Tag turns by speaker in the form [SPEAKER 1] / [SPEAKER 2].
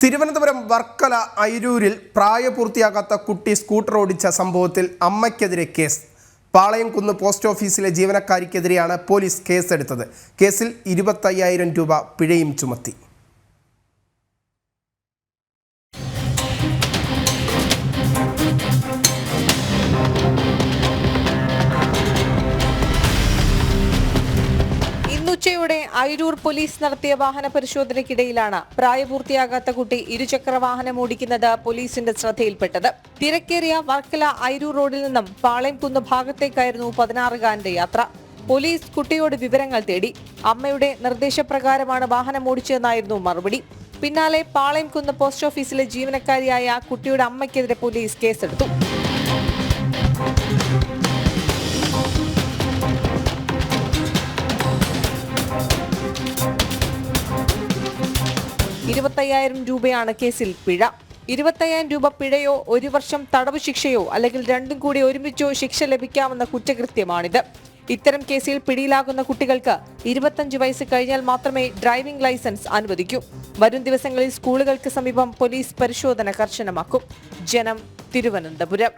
[SPEAKER 1] തിരുവനന്തപുരം വർക്കല അയിരൂരിൽ പ്രായപൂർത്തിയാകാത്ത കുട്ടി സ്കൂട്ടർ ഓടിച്ച സംഭവത്തിൽ അമ്മയ്ക്കെതിരെ കേസ്. പാളയംകുന്ന് പോസ്റ്റ് ഓഫീസിലെ ജീവനക്കാരിക്കെതിരെയാണ് പോലീസ് കേസെടുത്തത്. കേസിൽ 25,000 രൂപ പിഴയും ചുമത്തി.
[SPEAKER 2] ഉച്ചയോടെ അയിരൂർ പോലീസ് നടത്തിയ വാഹന പരിശോധനയ്ക്കിടയിലാണ് പ്രായപൂർത്തിയാകാത്ത കുട്ടി ഇരുചക്ര വാഹനം ഓടിക്കുന്നത് പോലീസിന്റെ ശ്രദ്ധയിൽപ്പെട്ടത്. തിരക്കേറിയ വർക്കല അയിരൂർ റോഡിൽ നിന്നും പാളയംകുന്ന് ഭാഗത്തേക്കായിരുന്നു 16-കാരന്റെ യാത്ര. പോലീസ് കുട്ടിയോട് വിവരങ്ങൾ തേടി. അമ്മയുടെ നിർദ്ദേശപ്രകാരമാണ് വാഹനം ഓടിച്ചതെന്നായിരുന്നു മറുപടി. പിന്നാലെ പാളയംകുന്ന് പോസ്റ്റ് ഓഫീസിലെ ജീവനക്കാരിയായ കുട്ടിയുടെ അമ്മയ്ക്കെതിരെ പോലീസ് കേസെടുത്തു. 25,000 രൂപയാണ് കേസിൽ പിഴ. 25,000 രൂപ പിഴയോ 1 വർഷം തടവ് ശിക്ഷയോ അല്ലെങ്കിൽ രണ്ടും കൂടി ഒരുമിച്ചോ ശിക്ഷ ലഭിക്കാവുന്ന കുറ്റകൃത്യമാണിത്. ഇത്തരം കേസിൽ പിടിയിലാകുന്ന കുട്ടികൾക്ക് 25 വയസ്സ് കഴിഞ്ഞാൽ മാത്രമേ ഡ്രൈവിംഗ് ലൈസൻസ് അനുവദിക്കൂ. വരും ദിവസങ്ങളിൽ സ്കൂളുകൾക്ക് സമീപം പോലീസ് പരിശോധന കർശനമാക്കും. ജനം, തിരുവനന്തപുരം.